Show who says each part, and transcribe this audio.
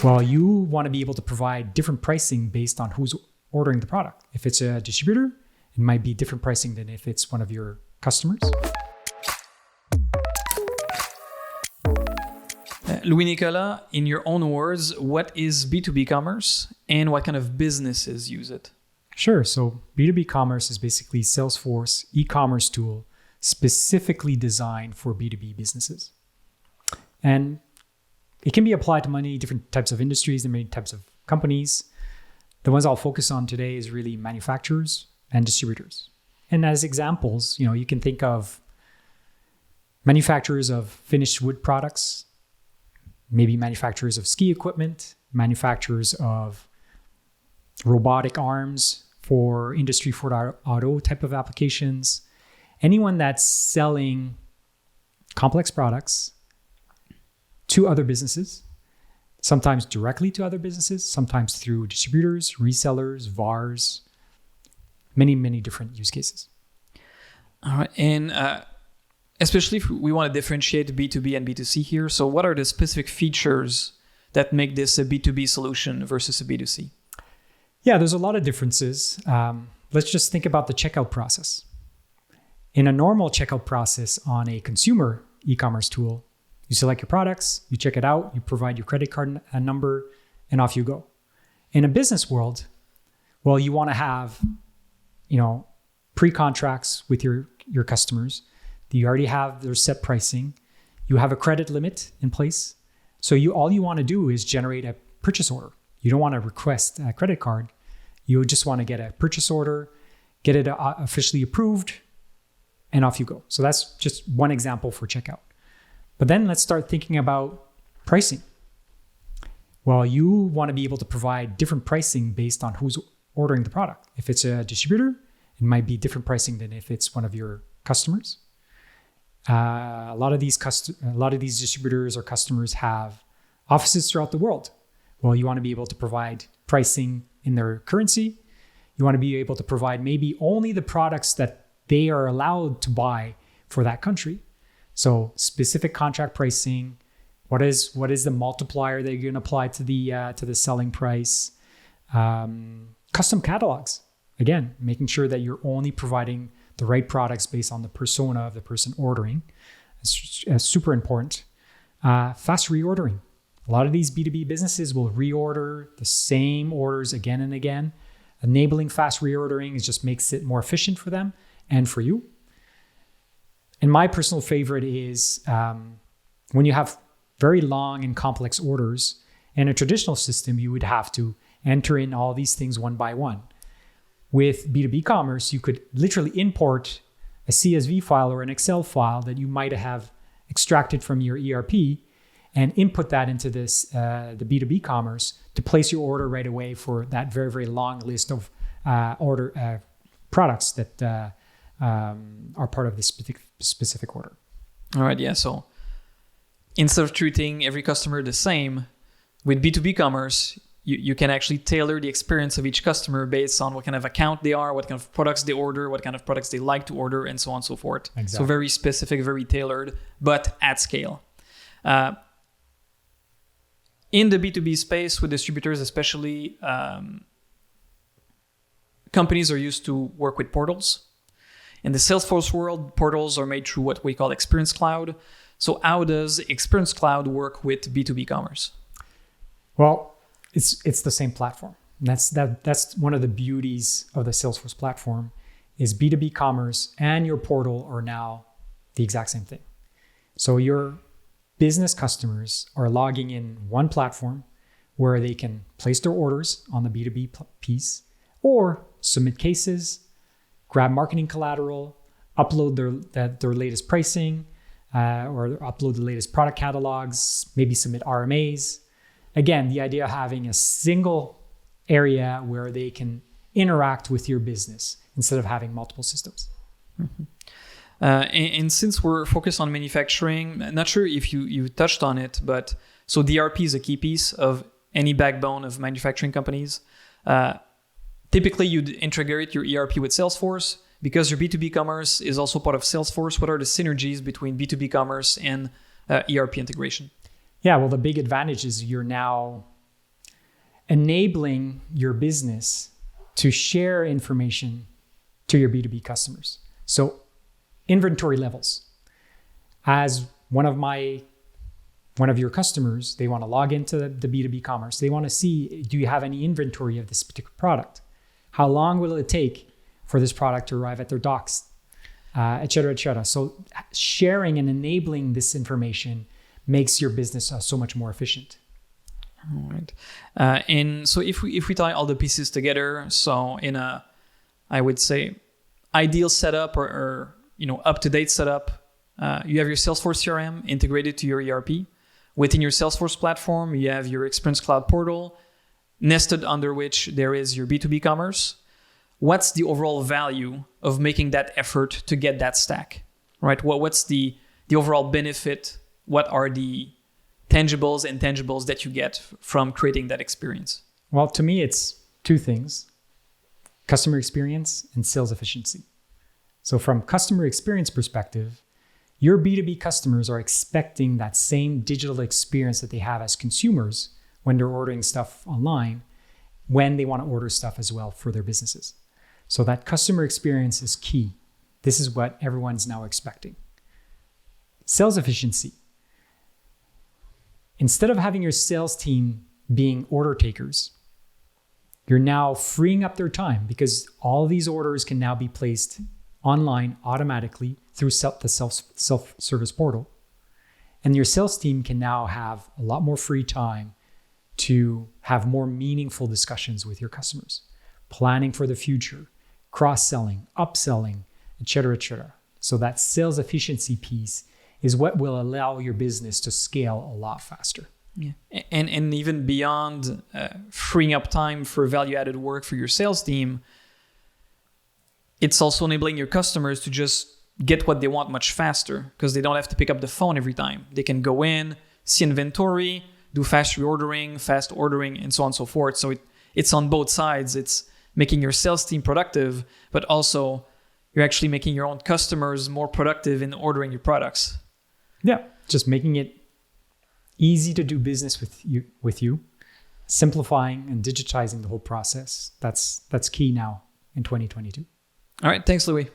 Speaker 1: Well, you want to be able to provide different pricing based on who's ordering the product. If it's a distributor, it might be different pricing than if it's one of your customers.
Speaker 2: Louis-Nicolas, in your own words, what is B2B commerce and what kind of businesses use it?
Speaker 1: Sure. So B2B Commerce is basically Salesforce e-commerce tool specifically designed for B2B businesses. And it can be applied to many different types of industries and many types of companies. The ones I'll focus on today is really manufacturers and distributors. And as examples, you can think of manufacturers of finished wood products, maybe manufacturers of ski equipment, manufacturers of robotic arms for Industry 4.0 type of applications. Anyone that's selling complex products to other businesses, sometimes directly to other businesses, sometimes through distributors, resellers, VARs, many, many different use cases.
Speaker 2: All right. And especially if we want to differentiate B2B and B2C here. So what are the specific features that make this a B2B solution versus a B2C?
Speaker 1: Yeah, there's a lot of differences. Let's just think about the checkout process. In a normal checkout process on a consumer e-commerce tool, you select your products, you check it out, you provide your credit card number, and off you go. In a business world, well, you want to have, pre-contracts with your customers. You already have their set pricing. You have a credit limit in place. So all you want to do is generate a purchase order. You don't want to request a credit card. You just want to get a purchase order, get it officially approved, and off you go. So that's just one example for checkout. But then let's start thinking about pricing. Well, you want to be able to provide different pricing based on who's ordering the product. If it's a distributor, it might be different pricing than if it's one of your customers. A lot of these distributors or customers have offices throughout the world. Well, you want to be able to provide pricing in their currency. You want to be able to provide maybe only the products that they are allowed to buy for that country. So specific contract pricing. What is the multiplier that you're going to apply to the selling price? Custom catalogs. Again, making sure that you're only providing the right products based on the persona of the person ordering. It's super important. Fast reordering. A lot of these B2B businesses will reorder the same orders again and again. Enabling fast reordering just makes it more efficient for them and for you. And my personal favorite is when you have very long and complex orders. In a traditional system, you would have to enter in all these things one by one. With B2B Commerce, you could literally import a CSV file or an Excel file that you might have extracted from your ERP and input that into the B2B Commerce to place your order right away for that very, very long list of products that are part of this specific order.
Speaker 2: All right, yeah. So instead of treating every customer the same, with B2B Commerce, you can actually tailor the experience of each customer based on what kind of account they are, what kind of products they order, what kind of products they like to order, and so on and so forth.
Speaker 1: Exactly.
Speaker 2: So very specific, very tailored, but at scale. In the B2B space with distributors especially, companies are used to work with portals. In the Salesforce world, portals are made through what we call Experience Cloud. So how does Experience Cloud work with B2B Commerce?
Speaker 1: Well, it's the same platform. That's one of the beauties of the Salesforce platform is B2B Commerce and your portal are now the exact same thing. So your business customers are logging in one platform where they can place their orders on the B2B piece or submit cases, grab marketing collateral, upload their latest pricing, or upload the latest product catalogs, maybe submit RMAs. Again, the idea of having a single area where they can interact with your business instead of having multiple systems.
Speaker 2: Mm-hmm. And since we're focused on manufacturing, I'm not sure if you touched on it, but so the ERP is a key piece of any backbone of manufacturing companies. Typically, you'd integrate your ERP with Salesforce. Because your B2B Commerce is also part of Salesforce, what are the synergies between B2B Commerce and ERP integration?
Speaker 1: Yeah, well, the big advantage is you're now enabling your business to share information to your B2B customers. So inventory levels. As one of your customers, they want to log into the B2B Commerce. They want to see, do you have any inventory of this particular product? How long will it take for this product to arrive at their docks, et cetera, et cetera. So sharing and enabling this information makes your business so much more efficient.
Speaker 2: All right. And so if we tie all the pieces together, so in a, I would say, ideal setup or up-to-date setup, you have your Salesforce CRM integrated to your ERP. Within your Salesforce platform, you have your Experience Cloud portal, nested under which there is your B2B Commerce. What's the overall value of making that effort to get that stack, right? What's the overall benefit? What are the tangibles and intangibles that you get from creating that experience?
Speaker 1: Well, to me, it's two things: customer experience and sales efficiency. So from customer experience perspective, your B2B customers are expecting that same digital experience that they have as consumers when they're ordering stuff online, when they want to order stuff as well for their businesses. So that customer experience is key. This is what everyone's now expecting. Sales efficiency. Instead of having your sales team being order takers, you're now freeing up their time because all these orders can now be placed online automatically through the self-service portal. And your sales team can now have a lot more free time to have more meaningful discussions with your customers, planning for the future, cross-selling, upselling, et cetera, et cetera. So that sales efficiency piece is what will allow your business to scale a lot faster.
Speaker 2: Yeah. And even beyond freeing up time for value-added work for your sales team, it's also enabling your customers to just get what they want much faster because they don't have to pick up the phone every time. They can go in, see inventory, do fast reordering, fast ordering, and so on and so forth. So it's on both sides. It's making your sales team productive, but also you're actually making your own customers more productive in ordering your products.
Speaker 1: Yeah, just making it easy to do business with you, simplifying and digitizing the whole process. That's key now in 2022.
Speaker 2: All right, thanks, Louis.